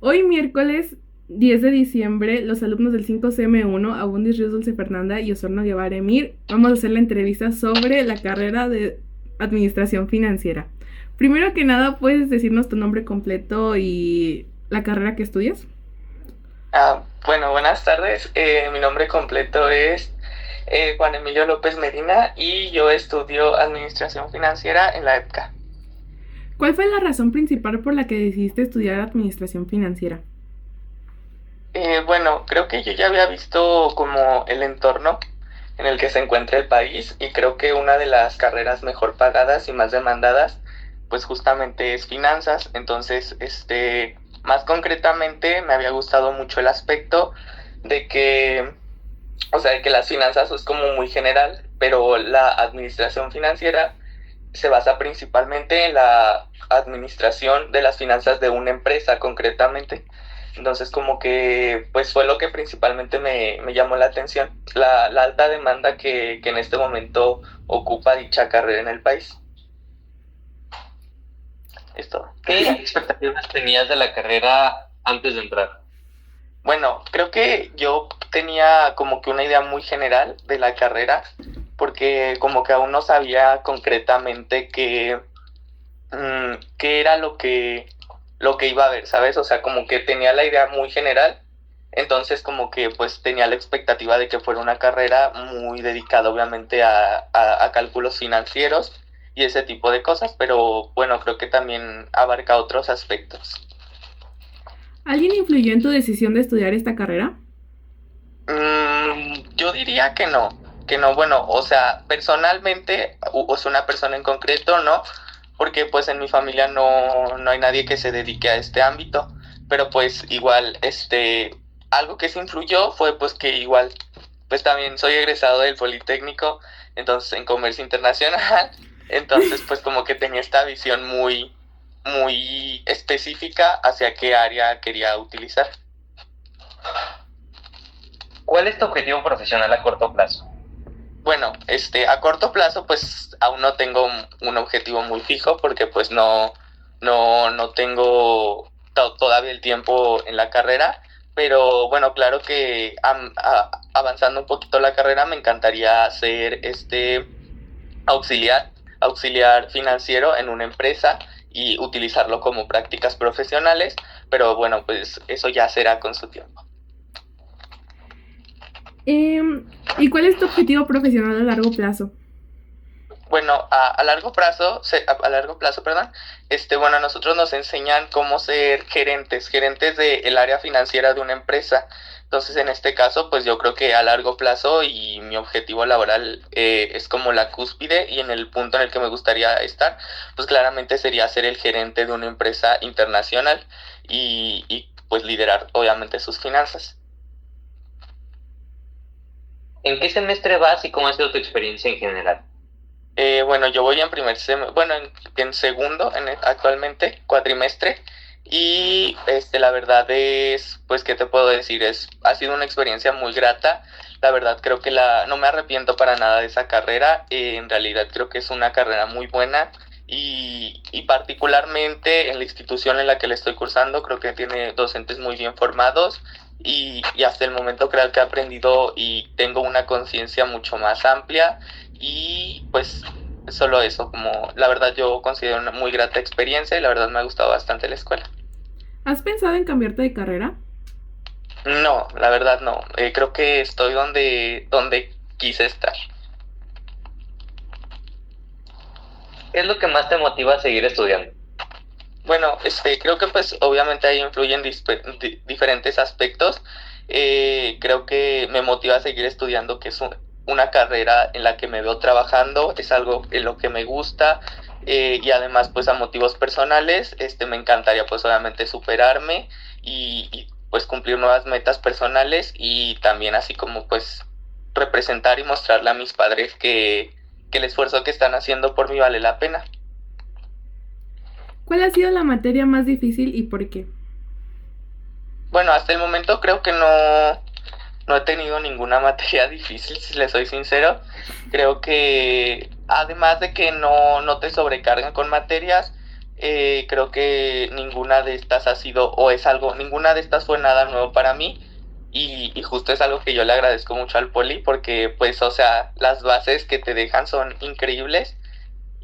Hoy miércoles 10 de diciembre, los alumnos del 5CM1, Abundis Ríos Dulce Fernanda y Osorno Guevara Emir, vamos a hacer la entrevista sobre la carrera de Administración Financiera. Primero que nada, ¿puedes decirnos tu nombre completo y la carrera que estudias? Bueno, buenas tardes. Mi nombre completo es Juan Emilio López Medina y yo estudio Administración Financiera en la EPCA. ¿Cuál fue la razón principal por la que decidiste estudiar Administración Financiera? Bueno, creo que yo ya había visto como el entorno en el que se encuentra el país y creo que una de las carreras mejor pagadas y más demandadas, pues justamente es finanzas. Entonces, más concretamente me había gustado mucho el aspecto de que, o sea, de que las finanzas es como muy general, pero la administración financiera se basa principalmente en la administración de las finanzas de una empresa concretamente. Entonces como que pues fue lo que principalmente me llamó la atención, la alta demanda que en este momento ocupa dicha carrera en el país. Es todo. ¿Qué expectativas tenías de la carrera antes de entrar? Bueno, creo que yo tenía como que una idea muy general de la carrera, porque como que aún no sabía concretamente qué era lo que iba a ver, ¿sabes? O sea, como que tenía la idea muy general, entonces como que pues tenía la expectativa de que fuera una carrera muy dedicada obviamente a cálculos financieros y ese tipo de cosas, pero bueno, creo que también abarca otros aspectos. ¿Alguien influyó en tu decisión de estudiar esta carrera? Yo diría que no, bueno, o sea, personalmente, o sea, una persona en concreto, no, porque pues en mi familia no hay nadie que se dedique a este ámbito, pero pues igual, algo que sí influyó fue pues que igual, pues también soy egresado del Politécnico, entonces en Comercio Internacional, entonces pues como que tenía esta visión muy específica hacia qué área quería utilizar. ¿Cuál es tu objetivo profesional a corto plazo? Bueno, a corto plazo, pues aún no tengo un objetivo muy fijo porque pues no tengo todavía el tiempo en la carrera, pero bueno, claro que avanzando un poquito la carrera me encantaría ser auxiliar financiero en una empresa y utilizarlo como prácticas profesionales, pero bueno, pues eso ya será con su tiempo. ¿Y cuál es tu objetivo profesional a largo plazo? Bueno, a largo plazo, a largo plazo, perdón, bueno, a nosotros nos enseñan cómo ser gerentes del área financiera de una empresa. Entonces, en este caso, pues yo creo que a largo plazo y mi objetivo laboral es como la cúspide y en el punto en el que me gustaría estar, pues claramente sería ser el gerente de una empresa internacional y pues liderar obviamente sus finanzas. ¿En qué semestre vas y cómo ha sido tu experiencia en general? Bueno, yo voy en primer semestre, bueno, en segundo actualmente, cuatrimestre, y la verdad es, pues, ¿qué te puedo decir? Ha sido una experiencia muy grata. La verdad creo que no me arrepiento para nada de esa carrera. En realidad creo que es una carrera muy buena y particularmente en la institución en la que le estoy cursando, creo que tiene docentes muy bien formados y hasta el momento creo que he aprendido y tengo una conciencia mucho más amplia y pues solo eso, como la verdad yo considero una muy grata experiencia y la verdad me ha gustado bastante la escuela. ¿Has pensado en cambiarte de carrera? No, la verdad no. Creo que estoy donde quise estar. ¿Qué es lo que más te motiva a seguir estudiando? Bueno, creo que pues obviamente ahí influyen diferentes aspectos. Creo que me motiva a seguir estudiando, que es una carrera en la que me veo trabajando, es algo en lo que me gusta y además pues a motivos personales, me encantaría pues obviamente superarme pues cumplir nuevas metas personales y también así como pues representar y mostrarle a mis padres que el esfuerzo que están haciendo por mí vale la pena. ¿Cuál ha sido la materia más difícil y por qué? Bueno, hasta el momento creo que no he tenido ninguna materia difícil, si le soy sincero. Creo que además de que no te sobrecargan con materias, Creo que ninguna de estas ha sido, o es algo, ninguna de estas fue nada nuevo para mí. Y justo es algo que yo le agradezco mucho al Poli porque, pues, o sea, las bases que te dejan son increíbles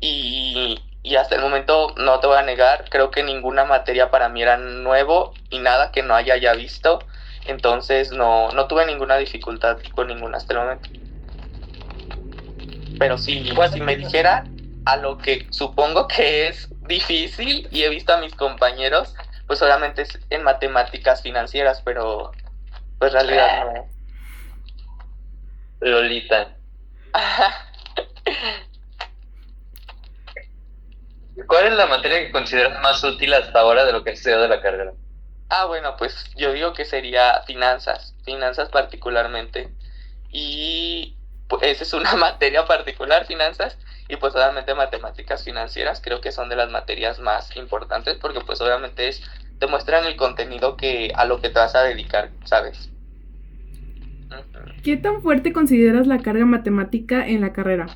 y hasta el momento, no te voy a negar, creo que ninguna materia para mí era nuevo y nada que no haya ya visto. Entonces, no tuve ninguna dificultad con ninguna hasta el momento. Pero si me dijera a lo que supongo que es difícil y he visto a mis compañeros, pues obviamente es en matemáticas financieras, pero pues en realidad no. Lolita. ¿Cuál es la materia que consideras más útil hasta ahora de lo que has estudiado de la carrera? Bueno, pues yo digo que sería finanzas particularmente. Y pues esa es una materia particular, finanzas, y pues obviamente matemáticas financieras creo que son de las materias más importantes porque pues obviamente te muestran el contenido a lo que te vas a dedicar, ¿sabes? ¿Qué tan fuerte consideras la carga matemática en la carrera?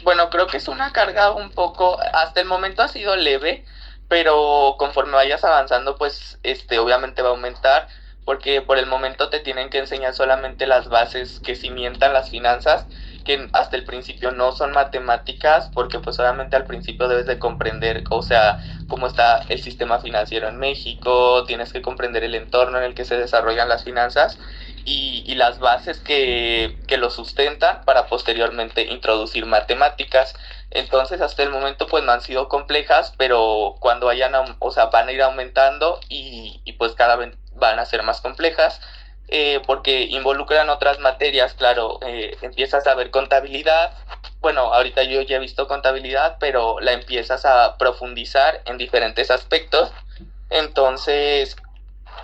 Bueno, creo que es una carga un poco, hasta el momento ha sido leve, pero conforme vayas avanzando, pues obviamente va a aumentar, porque por el momento te tienen que enseñar solamente las bases que cimientan las finanzas, que hasta el principio no son matemáticas, porque pues obviamente al principio debes de comprender, o sea, cómo está el sistema financiero en México, tienes que comprender el entorno en el que se desarrollan las finanzas y las bases que lo sustentan para posteriormente introducir matemáticas. Entonces hasta el momento pues no han sido complejas, pero cuando van a ir aumentando y pues cada vez van a ser más complejas, porque involucran otras materias, claro. Empiezas a ver contabilidad. Bueno, ahorita yo ya he visto contabilidad, pero la empiezas a profundizar en diferentes aspectos. Entonces,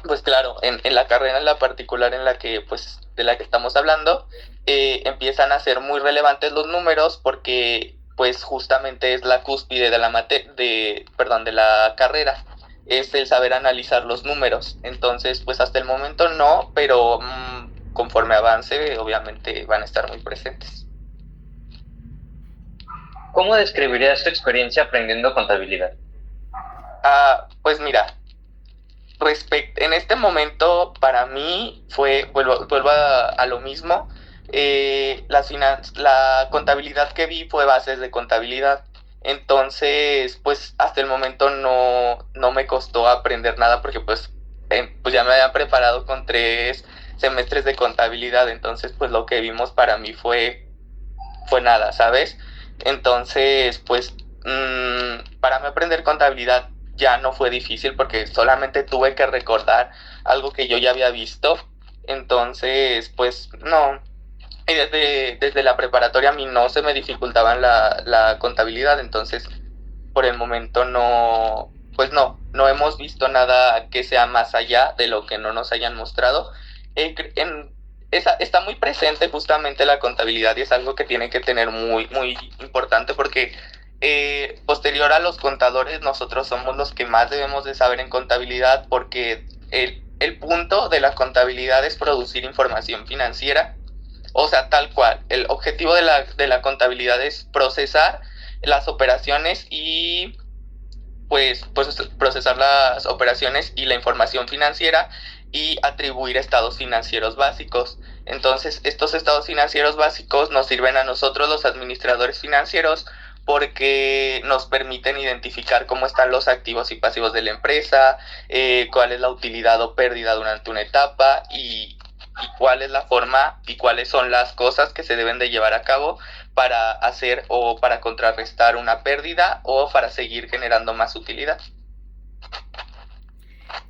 pues claro, en la carrera en la particular en la que, pues, de la que estamos hablando, empiezan a ser muy relevantes los números porque, pues, justamente es la cúspide de la carrera, es el saber analizar los números. Entonces, pues hasta el momento no, pero conforme avance, obviamente van a estar muy presentes. ¿Cómo describirías tu experiencia aprendiendo contabilidad? Pues mira, en este momento para mí vuelvo a lo mismo. La contabilidad que vi fue bases de contabilidad. Entonces, pues hasta el momento no me costó aprender nada porque pues ya me había preparado con 3 semestres de contabilidad. Entonces, pues lo que vimos para mí fue nada, ¿sabes? Entonces, pues para mí aprender contabilidad ya no fue difícil porque solamente tuve que recordar algo que yo ya había visto. Entonces, pues no. Y desde la preparatoria a mí no se me dificultaba la contabilidad, entonces por el momento no hemos visto nada que sea más allá de lo que no nos hayan mostrado. Está muy presente justamente la contabilidad y es algo que tiene que tener muy, muy importante porque posterior a los contadores nosotros somos los que más debemos de saber en contabilidad porque el punto de la contabilidad es producir información financiera. O sea, tal cual, el objetivo de la contabilidad es procesar las operaciones y pues procesar las operaciones y la información financiera y atribuir estados financieros básicos. Entonces, estos estados financieros básicos nos sirven a nosotros los administradores financieros porque nos permiten identificar cómo están los activos y pasivos de la empresa, cuál es la utilidad o pérdida durante una etapa y cuál es la forma y cuáles son las cosas que se deben de llevar a cabo para hacer o para contrarrestar una pérdida o para seguir generando más utilidad.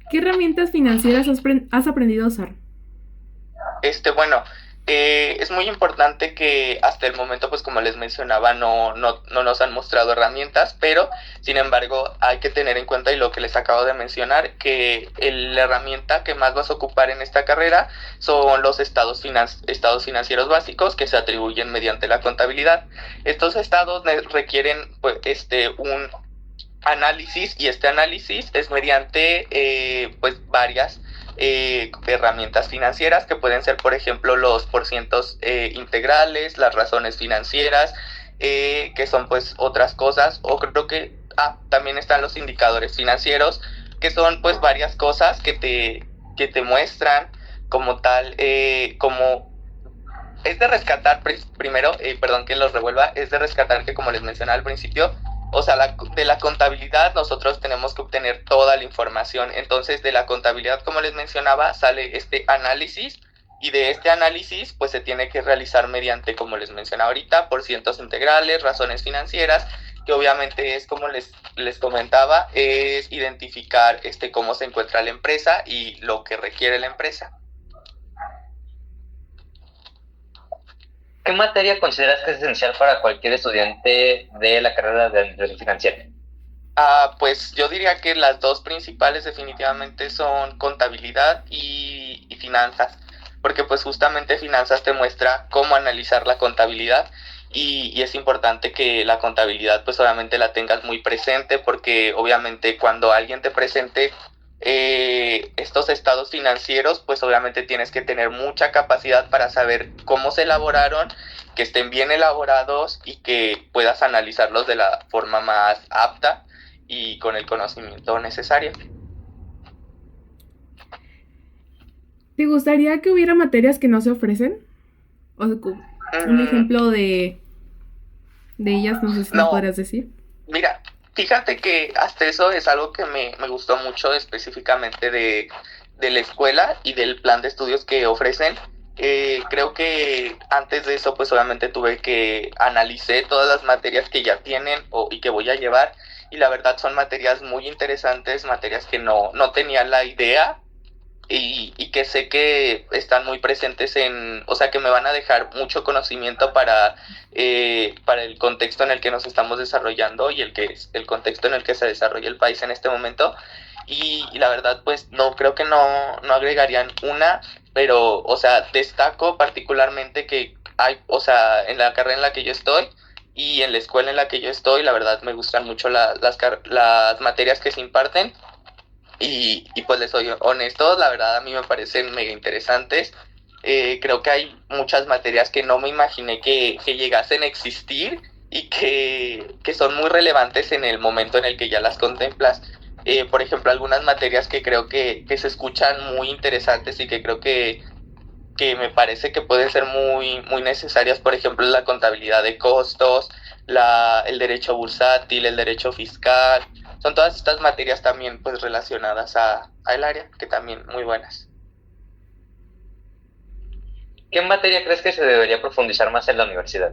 ¿Qué herramientas financieras has aprendido a usar? Bueno, es muy importante que hasta el momento, pues como les mencionaba, no nos han mostrado herramientas, pero sin embargo hay que tener en cuenta, y lo que les acabo de mencionar, que la herramienta que más vas a ocupar en esta carrera son los estados financieros básicos que se atribuyen mediante la contabilidad. Estos estados requieren pues, un análisis, y este análisis es mediante pues varias herramientas financieras que pueden ser, por ejemplo, los porcientos integrales, las razones financieras, que son pues otras cosas, o creo que también están los indicadores financieros, que son pues varias cosas que te muestran como tal, como es de rescatar primero, perdón que los revuelva, es de rescatar que, como les mencionaba al principio, o sea, de la contabilidad nosotros tenemos que obtener toda la información. Entonces, de la contabilidad, como les mencionaba, sale este análisis, y de este análisis pues se tiene que realizar mediante, como les mencionaba ahorita, por cientos integrales, razones financieras, que obviamente es, como les comentaba, es identificar cómo se encuentra la empresa y lo que requiere la empresa. ¿Qué materia consideras que es esencial para cualquier estudiante de la carrera de administración financiera? Pues yo diría que las dos principales definitivamente son contabilidad y finanzas, porque pues justamente finanzas te muestra cómo analizar la contabilidad, y es importante que la contabilidad pues obviamente la tengas muy presente, porque obviamente cuando alguien te presente estos estados financieros, pues obviamente tienes que tener mucha capacidad para saber cómo se elaboraron, que estén bien elaborados y que puedas analizarlos de la forma más apta y con el conocimiento necesario. ¿Te gustaría que hubiera materias que no se ofrecen? O un ejemplo de ellas, no sé si me podrías decir. Mira, fíjate que hasta eso es algo que me gustó mucho específicamente de la escuela y del plan de estudios que ofrecen. Creo que antes de eso pues obviamente tuve que analicé todas las materias que ya tienen y que voy a llevar, y la verdad son materias muy interesantes, materias que no tenía la idea, y que sé que están muy presentes o sea, que me van a dejar mucho conocimiento para el contexto en el que nos estamos desarrollando y el contexto en el que se desarrolla el país en este momento. Y la verdad, pues creo que no agregarían una, pero, o sea, destaco particularmente que hay, o sea, en la carrera en la que yo estoy y en la escuela en la que yo estoy, la verdad me gustan mucho las materias que se imparten. Y pues les soy honesto, la verdad a mí me parecen mega interesantes. Creo que hay muchas materias que no me imaginé que llegasen a existir, y que son muy relevantes en el momento en el que ya las contemplas. Por ejemplo, algunas materias que creo que se escuchan muy interesantes y que creo que me parece que pueden ser muy, muy necesarias, por ejemplo, la contabilidad de costos, el derecho bursátil, el derecho fiscal. Son todas estas materias también pues relacionadas al área, que también muy buenas. ¿Qué materia crees que se debería profundizar más en la universidad?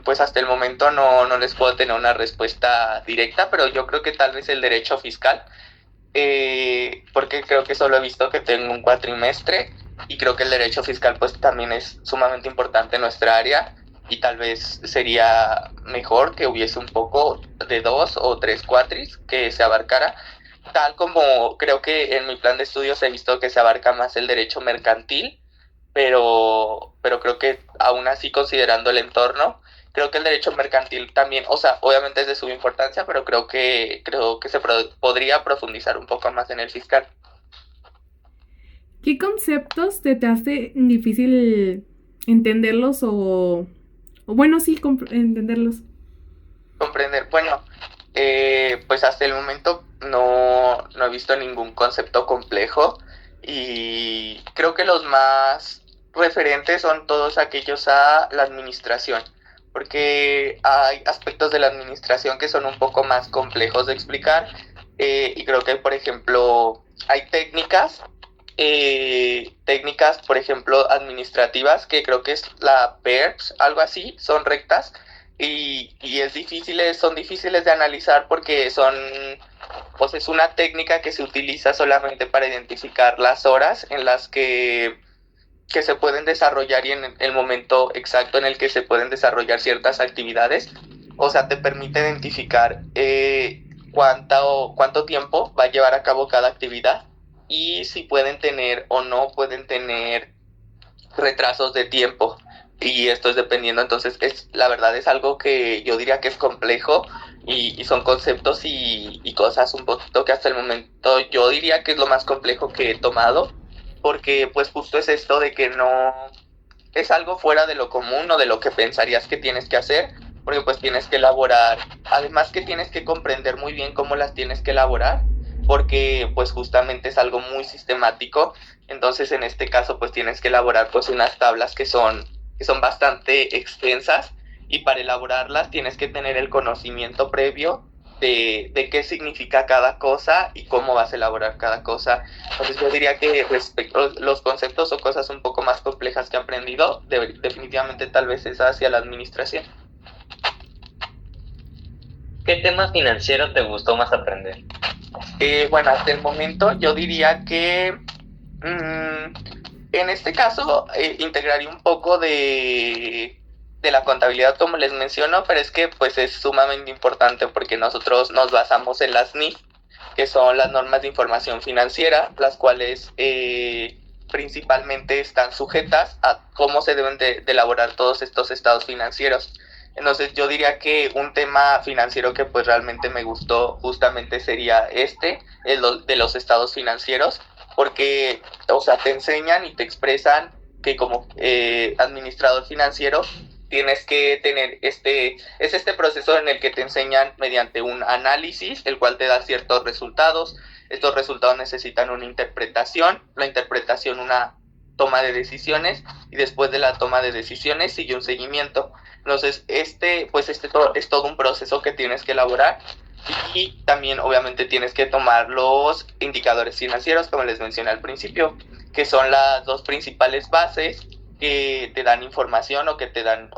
Pues hasta el momento no les puedo tener una respuesta directa, pero yo creo que tal vez el derecho fiscal, porque creo que solo he visto que tengo un cuatrimestre, y creo que el derecho fiscal pues también es sumamente importante en nuestra área, y tal vez sería mejor que hubiese un poco de 2 o 3 cuatris que se abarcara, tal como creo que en mi plan de estudios he visto que se abarca más el derecho mercantil, pero creo que aún así, considerando el entorno, creo que el derecho mercantil también, o sea, obviamente es de suma importancia, pero creo que se podría profundizar un poco más en el fiscal. ¿Qué conceptos te hace difícil entenderlos o bueno, sí, entenderlos? Comprender, bueno, pues hasta el momento no he visto ningún concepto complejo, y creo que los más referentes son todos aquellos a la administración, porque hay aspectos de la administración que son un poco más complejos de explicar, y creo que, por ejemplo, hay técnicas, por ejemplo, administrativas, que creo que es la PERPS, algo así, son rectas, y son difíciles de analizar, porque pues es una técnica que se utiliza solamente para identificar las horas en las que se pueden desarrollar, y en el momento exacto en el que se pueden desarrollar ciertas actividades. O sea, te permite identificar cuánto tiempo va a llevar a cabo cada actividad, y si pueden tener o no pueden tener retrasos de tiempo, y esto es dependiendo. Entonces la verdad es algo que yo diría que es complejo, y son conceptos y cosas un poquito que hasta el momento yo diría que es lo más complejo que he tomado, porque pues justo es esto de que no es algo fuera de lo común o de lo que pensarías que tienes que hacer, porque pues tienes que elaborar, además que tienes que comprender muy bien cómo las tienes que elaborar, porque pues justamente es algo muy sistemático. Entonces en este caso pues tienes que elaborar pues unas tablas que son bastante extensas, y para elaborarlas tienes que tener el conocimiento previo de qué significa cada cosa y cómo vas a elaborar cada cosa. Entonces yo diría que respecto a los conceptos o cosas un poco más complejas que he aprendido, definitivamente tal vez es hacia la administración. ¿Qué tema financiero te gustó más aprender? Bueno, hasta el momento yo diría que en este caso integraría un poco de la contabilidad, como les menciono, pero es que pues es sumamente importante porque nosotros nos basamos en las NIF, que son las normas de información financiera, las cuales principalmente están sujetas a cómo se deben de elaborar todos estos estados financieros. Entonces yo diría que un tema financiero que pues realmente me gustó justamente sería el de los estados financieros, porque, o sea, te enseñan y te expresan que como administrador financiero tienes que tener este proceso en el que te enseñan mediante un análisis, el cual te da ciertos resultados. Estos resultados necesitan una interpretación, la interpretación una toma de decisiones, y después de la toma de decisiones sigue un seguimiento. Entonces, es todo un proceso que tienes que elaborar, y también obviamente tienes que tomar los indicadores financieros, como les mencioné al principio, que son las dos principales bases que te dan información o que te dan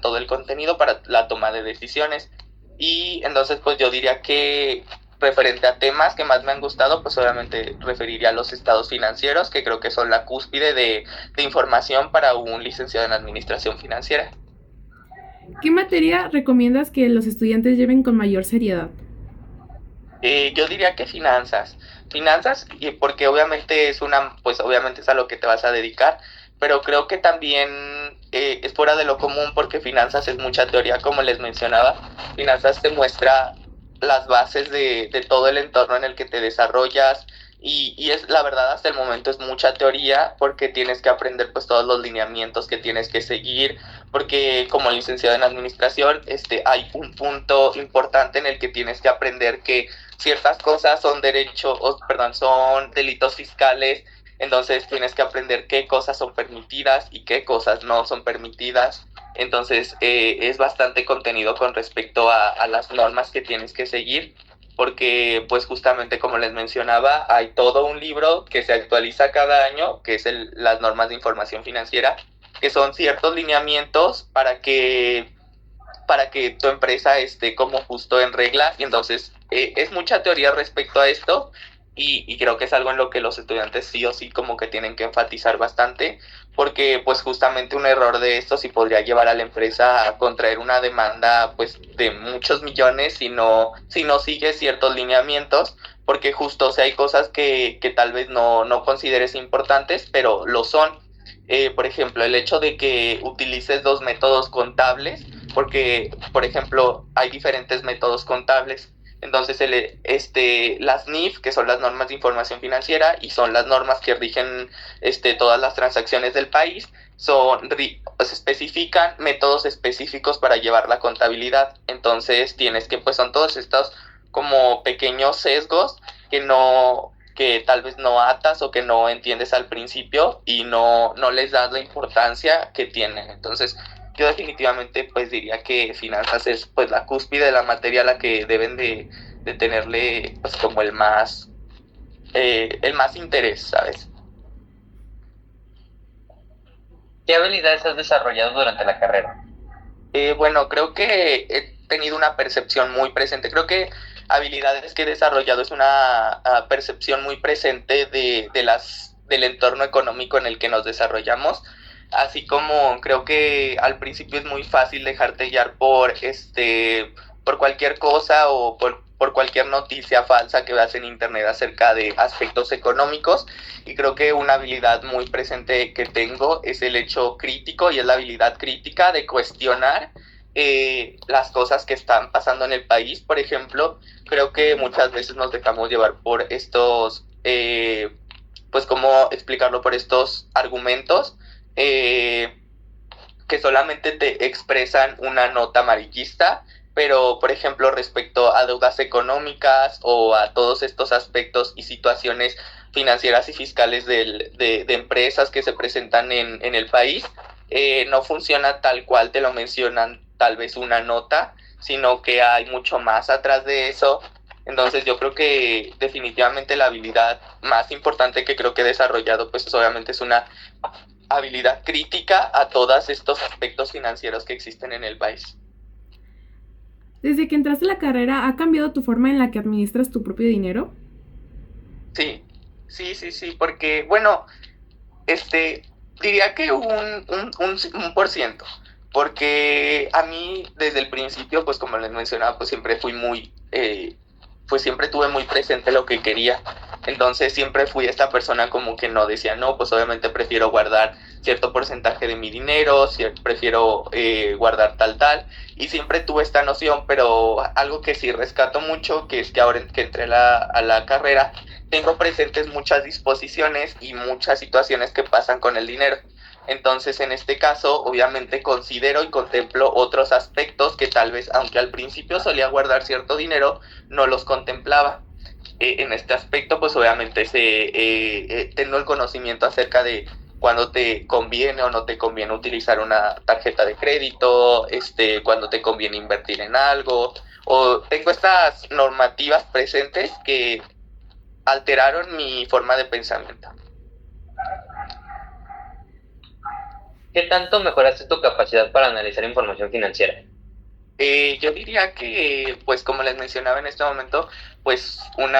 todo el contenido para la toma de decisiones. Y entonces pues yo diría que referente a temas que más me han gustado, pues obviamente referiría a los estados financieros, que creo que son la cúspide de información para un licenciado en administración financiera. ¿Qué materia recomiendas que los estudiantes lleven con mayor seriedad? Yo diría que finanzas, y porque obviamente pues obviamente es a lo que te vas a dedicar, pero creo que también es fuera de lo común, porque finanzas es mucha teoría, como les mencionaba. Finanzas te muestra las bases de todo el entorno en el que te desarrollas, y es la verdad, hasta el momento es mucha teoría, porque tienes que aprender pues todos los lineamientos que tienes que seguir, porque como licenciado en administración hay un punto importante en el que tienes que aprender que ciertas cosas son delitos fiscales. Entonces tienes que aprender qué cosas son permitidas y qué cosas no son permitidas. Entonces es bastante contenido con respecto a las normas que tienes que seguir, porque pues justamente como les mencionaba, hay todo un libro que se actualiza cada año, que es las normas de información financiera, que son ciertos lineamientos para que tu empresa esté como justo en regla. Y entonces es mucha teoría respecto a esto, y creo que es algo en lo que los estudiantes sí o sí como que tienen que enfatizar bastante, porque pues justamente un error de esto sí podría llevar a la empresa a contraer una demanda pues de muchos millones si no sigue ciertos lineamientos, porque justo, o sea, hay cosas que tal vez no consideres importantes, pero lo son. Por ejemplo, el hecho de que utilices dos métodos contables, porque, por ejemplo, hay diferentes métodos contables. Entonces, las NIF, que son las normas de información financiera, y son las normas que rigen todas las transacciones del país, pues, especifican métodos específicos para llevar la contabilidad. Entonces, pues son todos estos como pequeños sesgos que tal vez no atas o que no entiendes al principio, y no les das la importancia que tienen. Entonces, yo definitivamente pues diría que finanzas es pues la cúspide de la materia a la que deben de tenerle pues como el más interés, ¿sabes? ¿Qué habilidades has desarrollado durante la carrera? Bueno, creo que he tenido una percepción muy presente. Creo que habilidades que he desarrollado es una percepción muy presente del entorno económico en el que nos desarrollamos. Así como creo que al principio es muy fácil dejarte guiar por cualquier cosa, o por cualquier noticia falsa que veas en internet acerca de aspectos económicos. Y creo que una habilidad muy presente que tengo es el hecho crítico, y es la habilidad crítica de cuestionar las cosas que están pasando en el país. Por ejemplo, creo que muchas veces nos dejamos llevar por estos, pues cómo explicarlo, por estos argumentos que solamente te expresan una nota amarillista, pero por ejemplo respecto a deudas económicas o a todos estos aspectos y situaciones financieras y fiscales de empresas que se presentan en el país, no funciona tal cual te lo mencionan tal vez una nota, sino que hay mucho más atrás de eso. Entonces yo creo que definitivamente la habilidad más importante que creo que he desarrollado pues obviamente es una habilidad crítica a todos estos aspectos financieros que existen en el país. Desde que entraste a la carrera, ¿ha cambiado tu forma en la que administras tu propio dinero? Sí, sí, porque bueno, diría que un por ciento, porque a mí desde el principio, pues como les mencionaba, pues siempre fui pues siempre tuve muy presente lo que quería. Entonces siempre fui esta persona como que no decía, no, pues obviamente prefiero guardar cierto porcentaje de mi dinero, prefiero guardar tal, y siempre tuve esta noción, pero algo que sí rescato mucho, que es que ahora que entré a la carrera, tengo presentes muchas disposiciones y muchas situaciones que pasan con el dinero. Entonces, en este caso, obviamente considero y contemplo otros aspectos que tal vez, aunque al principio solía guardar cierto dinero, no los contemplaba. En este aspecto, pues obviamente tengo el conocimiento acerca de cuándo te conviene o no te conviene utilizar una tarjeta de crédito, cuándo te conviene invertir en algo, o tengo estas normativas presentes que alteraron mi forma de pensamiento. ¿Qué tanto mejoraste tu capacidad para analizar información financiera? Yo diría que, pues como les mencionaba en este momento, pues un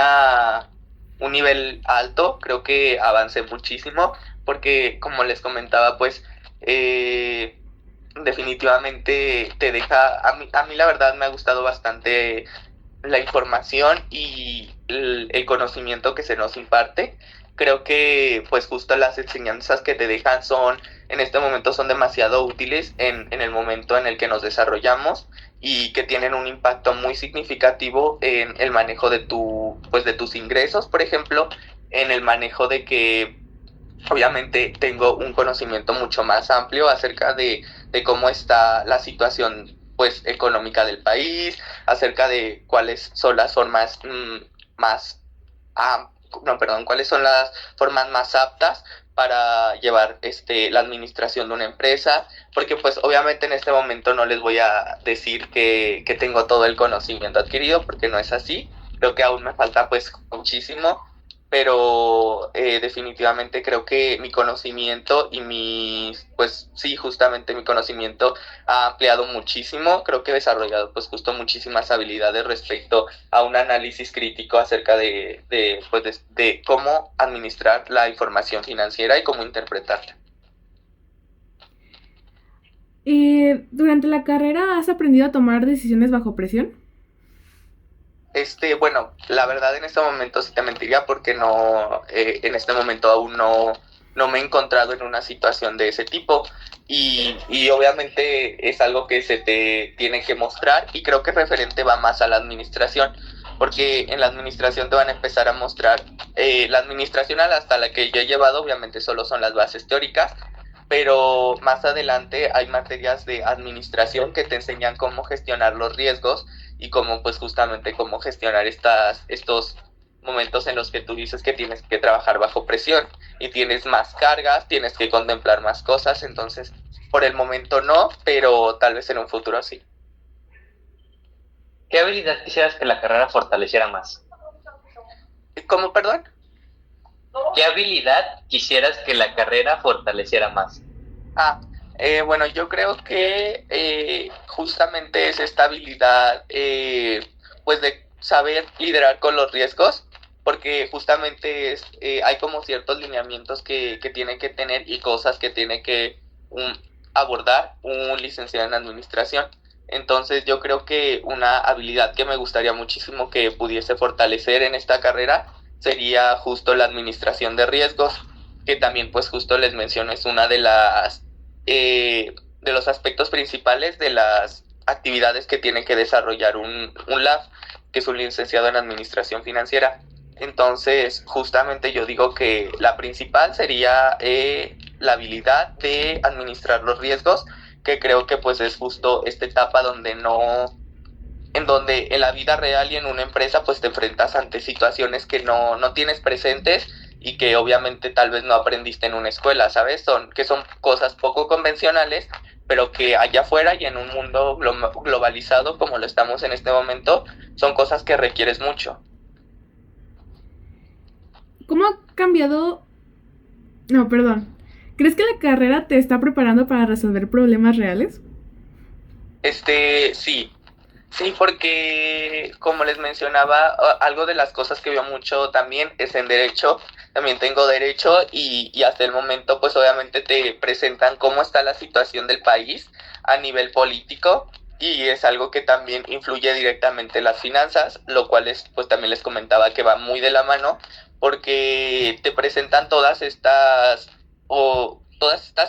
nivel alto, creo que avancé muchísimo, porque como les comentaba, pues definitivamente te deja, a mí la verdad me ha gustado bastante la información y el conocimiento que se nos imparte. Creo que pues justo las enseñanzas que te dejan en este momento son demasiado útiles en el momento en el que nos desarrollamos y que tienen un impacto muy significativo en el manejo de tus ingresos, por ejemplo, en el manejo de que obviamente tengo un conocimiento mucho más amplio acerca de cómo está la situación pues económica del país, acerca de cuáles son las formas cuáles son las formas más aptas para llevar la administración de una empresa, porque pues obviamente en este momento no les voy a decir que tengo todo el conocimiento adquirido, porque no es así, creo que aún me falta pues muchísimo, pero definitivamente creo que mi conocimiento y justamente mi conocimiento ha ampliado muchísimo. Creo que he desarrollado pues justo muchísimas habilidades respecto a un análisis crítico acerca de cómo administrar la información financiera y cómo interpretarla. ¿Durante la carrera has aprendido a tomar decisiones bajo presión? Bueno, la verdad en este momento sí te mentiría porque en este momento aún no me he encontrado en una situación de ese tipo y obviamente es algo que se te tiene que mostrar y creo que referente va más a la administración, porque en la administración te van a empezar a mostrar, la administración hasta la que yo he llevado obviamente solo son las bases teóricas, pero más adelante hay materias de administración que te enseñan cómo gestionar los riesgos y cómo pues justamente cómo gestionar estos momentos en los que tú dices que tienes que trabajar bajo presión y tienes más cargas, tienes que contemplar más cosas, entonces por el momento no, pero tal vez en un futuro sí. ¿Qué habilidad quisieras que la carrera fortaleciera más? ¿Cómo, perdón? ¿Qué habilidad quisieras que la carrera fortaleciera más? Bueno, yo creo que justamente es esta habilidad pues de saber liderar con los riesgos, porque justamente hay como ciertos lineamientos que tiene que tener y cosas que tiene que abordar un licenciado en administración. Entonces yo creo que una habilidad que me gustaría muchísimo que pudiese fortalecer en esta carrera sería justo la administración de riesgos, que también pues justo les menciono es una de los aspectos principales de las actividades que tiene que desarrollar un LAF, que es un licenciado en administración financiera. Entonces justamente yo digo que la principal sería la habilidad de administrar los riesgos que creo que pues es justo esta etapa donde en donde en la vida real y en una empresa pues te enfrentas ante situaciones que no tienes presentes y que obviamente tal vez no aprendiste en una escuela, ¿sabes? Son cosas poco convencionales, pero que allá afuera y en un mundo globalizado como lo estamos en este momento, son cosas que requieres mucho. ¿Cómo ha cambiado? No, perdón. ¿Crees que la carrera te está preparando para resolver problemas reales? Sí. Sí, porque como les mencionaba, algo de las cosas que veo mucho también es en derecho. También tengo derecho y hasta el momento pues obviamente te presentan cómo está la situación del país a nivel político y es algo que también influye directamente en las finanzas, lo cual pues también les comentaba que va muy de la mano porque te presentan todas estas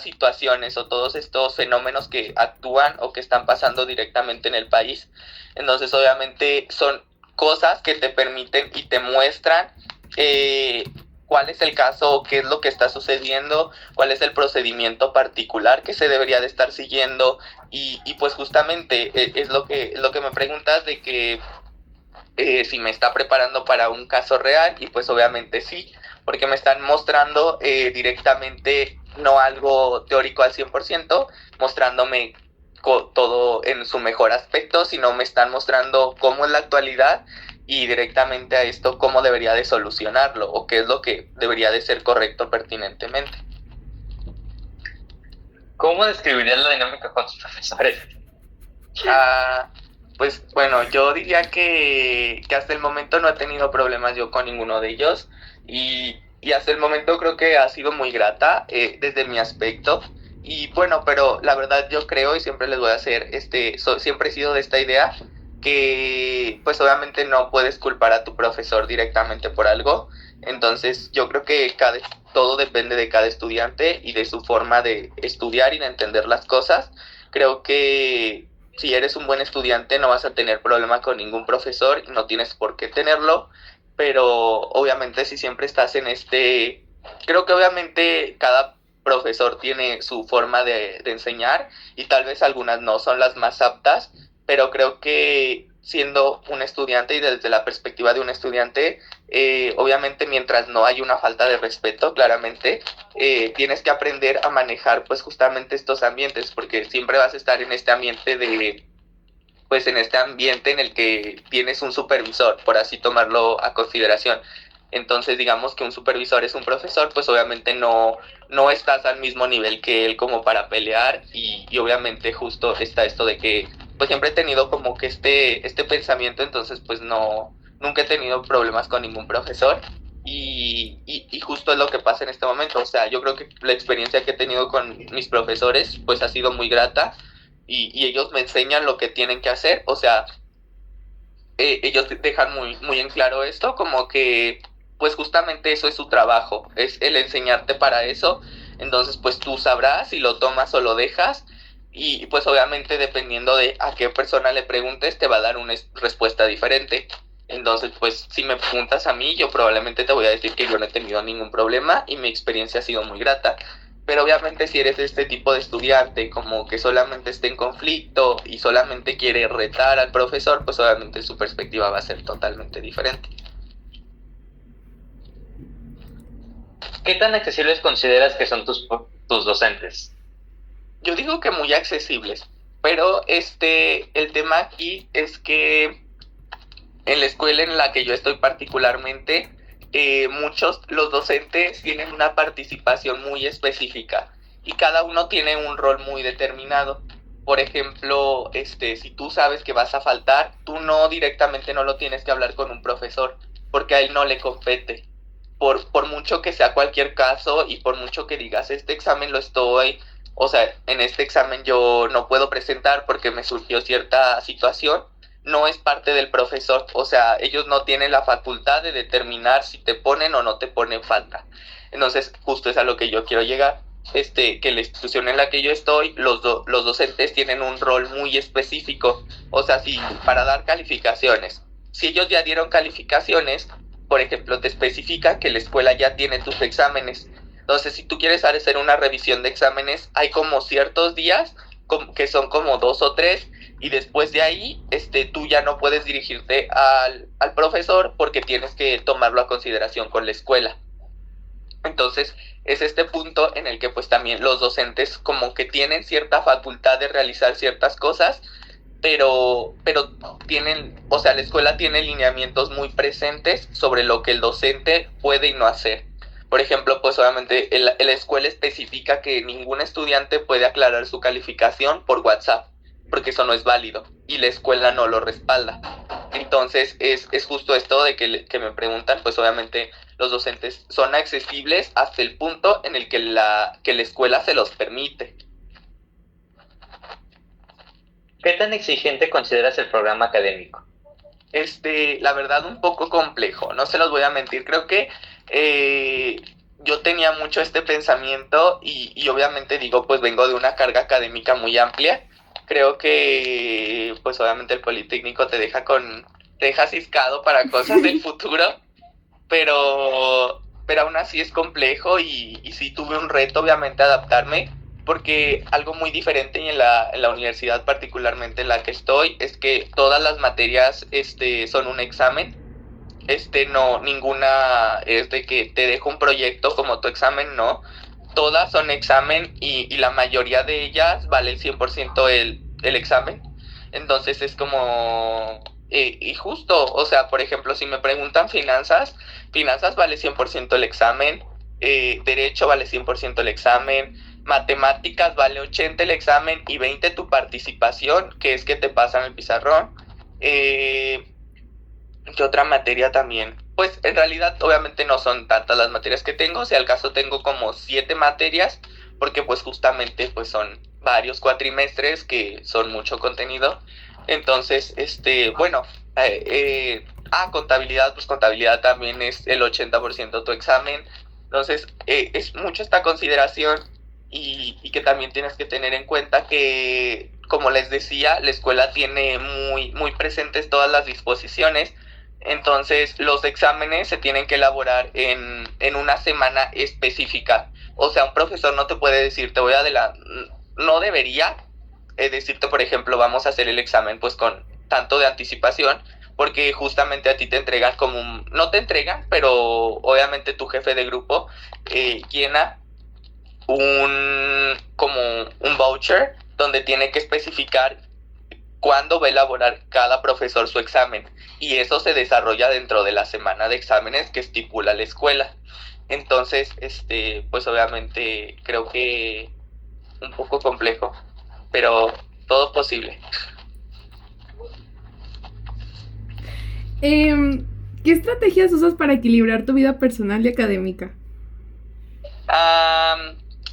situaciones o todos estos fenómenos que actúan o que están pasando directamente en el país. Entonces obviamente son cosas que te permiten y te muestran cuál es el caso, qué es lo que está sucediendo, cuál es el procedimiento particular que se debería de estar siguiendo y pues justamente es lo que me preguntas de que si me está preparando para un caso real y pues obviamente sí, porque me están mostrando directamente no algo teórico al 100%, mostrándome todo en su mejor aspecto, sino me están mostrando cómo es la actualidad y directamente a esto cómo debería de solucionarlo o qué es lo que debería de ser correcto pertinentemente. ¿Cómo describirías la dinámica con tus profesores? Pues bueno, yo diría que hasta el momento no he tenido problemas yo con ninguno de ellos y hasta el momento creo que ha sido muy grata desde mi aspecto y bueno, pero la verdad yo creo y siempre les voy a hacer, siempre he sido de esta idea que pues obviamente no puedes culpar a tu profesor directamente por algo, entonces yo creo que todo depende de cada estudiante y de su forma de estudiar y de entender las cosas. Creo que si eres un buen estudiante no vas a tener problema con ningún profesor y no tienes por qué tenerlo, pero obviamente si siempre estás creo que obviamente cada profesor tiene su forma de enseñar y tal vez algunas no son las más aptas, pero creo que siendo un estudiante y desde la perspectiva de un estudiante, obviamente mientras no hay una falta de respeto, claramente, tienes que aprender a manejar pues justamente estos ambientes, porque siempre vas a estar en este ambiente en este ambiente en el que tienes un supervisor, por así tomarlo a consideración. Entonces, digamos que un supervisor es un profesor, pues obviamente no estás al mismo nivel que él como para pelear y obviamente justo está esto de que pues siempre he tenido como que este pensamiento, entonces pues nunca he tenido problemas con ningún profesor y justo es lo que pasa en este momento. O sea, yo creo que la experiencia que he tenido con mis profesores pues ha sido muy grata y ellos me enseñan lo que tienen que hacer, o sea, ellos dejan muy, muy en claro esto, como que pues justamente eso es su trabajo, es el enseñarte para eso, entonces pues tú sabrás si lo tomas o lo dejas y pues obviamente dependiendo de a qué persona le preguntes te va a dar una respuesta diferente. Entonces pues si me preguntas a mí yo probablemente te voy a decir que yo no he tenido ningún problema y mi experiencia ha sido muy grata, pero obviamente si eres este tipo de estudiante como que solamente está en conflicto y solamente quiere retar al profesor, pues obviamente su perspectiva va a ser totalmente diferente. ¿Qué tan accesibles consideras que son tus docentes? Yo digo que muy accesibles, pero el tema aquí es que en la escuela en la que yo estoy particularmente, los docentes tienen una participación muy específica y cada uno tiene un rol muy determinado. Por ejemplo, si tú sabes que vas a faltar, tú directamente no lo tienes que hablar con un profesor porque a él no le compete. Por mucho que sea cualquier caso y por mucho que digas, en este examen yo no puedo presentar porque me surgió cierta situación, no es parte del profesor, o sea, ellos no tienen la facultad de determinar si te ponen o no te ponen falta. Entonces, justo es a lo que yo quiero llegar, que la institución en la que yo estoy, los docentes tienen un rol muy específico, o sea, para dar calificaciones, si ellos ya dieron calificaciones, por ejemplo, te especifica que la escuela ya tiene tus exámenes. Entonces, si tú quieres hacer una revisión de exámenes, hay como ciertos días que son como 2 o 3, y después de ahí tú ya no puedes dirigirte al profesor porque tienes que tomarlo a consideración con la escuela. Entonces es este punto en el que pues también los docentes como que tienen cierta facultad de realizar ciertas cosas, pero tienen, o sea, la escuela tiene lineamientos muy presentes sobre lo que el docente puede y no hacer. Por ejemplo, pues obviamente la escuela especifica que ningún estudiante puede aclarar su calificación por WhatsApp, porque eso no es válido y la escuela no lo respalda. Entonces es justo esto de que me preguntan, pues obviamente los docentes son accesibles hasta el punto en el que la escuela se los permite. ¿Qué tan exigente consideras el programa académico? La verdad un poco complejo, no se los voy a mentir, creo que yo tenía mucho este pensamiento y obviamente digo, pues vengo de una carga académica muy amplia. Creo que pues obviamente el Politécnico te deja ciscado para cosas del futuro, pero aún así es complejo y sí tuve un reto obviamente adaptarme, porque algo muy diferente y en la universidad particularmente en la que estoy es que todas las materias son un examen. No, ninguna es de que te dejo un proyecto como tu examen, no. Todas son examen y la mayoría de ellas vale el 100% el examen. Entonces es como... y justo, o sea, por ejemplo, si me preguntan finanzas vale 100% el examen, derecho vale 100% el examen, matemáticas vale 80 el examen y 20 tu participación, que es que te pasan el pizarrón. ¿Qué otra materia también? Pues en realidad obviamente no son tantas las materias que tengo, si al caso tengo como 7 materias, porque pues justamente pues son varios cuatrimestres que son mucho contenido. Entonces, bueno, contabilidad, pues contabilidad también es el 80% tu examen. Entonces, es mucho esta consideración y que también tienes que tener en cuenta que, como les decía, la escuela tiene muy, muy presentes todas las disposiciones. Entonces, los exámenes se tienen que elaborar en una semana específica. O sea, un profesor no te puede decir, te voy a adelantar, no debería decirte, por ejemplo, vamos a hacer el examen pues con tanto de anticipación, porque justamente a ti te entregan como no te entregan, pero obviamente tu jefe de grupo llena como un voucher donde tiene que especificar cuándo va a elaborar cada profesor su examen, y eso se desarrolla dentro de la semana de exámenes que estipula la escuela. Entonces, pues obviamente creo que un poco complejo, pero todo posible. ¿Qué estrategias usas para equilibrar tu vida personal y académica?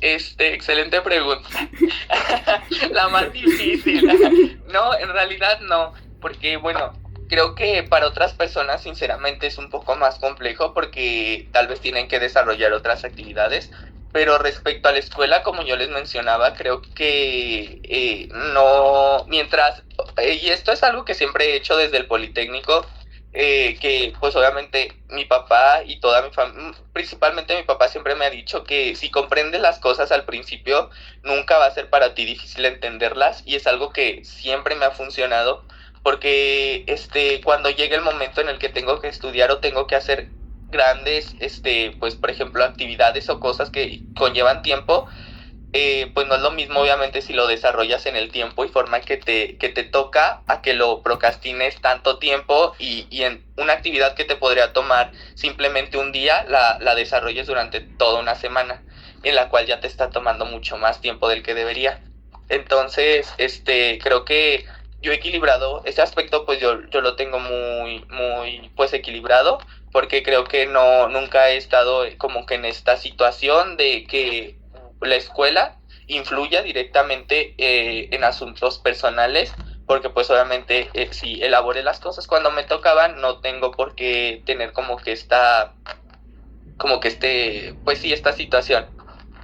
Excelente pregunta. La más difícil. No, en realidad no, porque bueno, creo que para otras personas sinceramente es un poco más complejo porque tal vez tienen que desarrollar otras actividades, pero respecto a la escuela, como yo les mencionaba, creo que no, y esto es algo que siempre he hecho desde el Politécnico, que pues obviamente mi papá y toda mi familia, principalmente mi papá, siempre me ha dicho que si comprendes las cosas al principio, nunca va a ser para ti difícil entenderlas, y es algo que siempre me ha funcionado, porque cuando llegue el momento en el que tengo que estudiar o tengo que hacer grandes, pues por ejemplo actividades o cosas que conllevan tiempo, pues no es lo mismo obviamente si lo desarrollas en el tiempo y forma que te toca a que lo procrastines tanto tiempo y en una actividad que te podría tomar simplemente un día la desarrolles durante toda una semana, en la cual ya te está tomando mucho más tiempo del que debería. Entonces, creo que yo he equilibrado ese aspecto, pues yo lo tengo muy, muy pues equilibrado, porque creo que nunca he estado como que en esta situación de que la escuela influya directamente en asuntos personales, porque pues obviamente si elaboré las cosas cuando me tocaban, no tengo por qué tener como que pues sí, esta situación.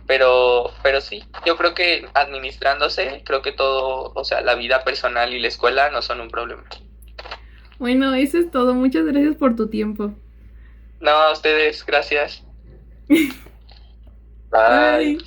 Pero sí, yo creo que administrándose, creo que todo, o sea, la vida personal y la escuela no son un problema. Bueno, eso es todo. Muchas gracias por tu tiempo. No, a ustedes, gracias. Bye. Bye.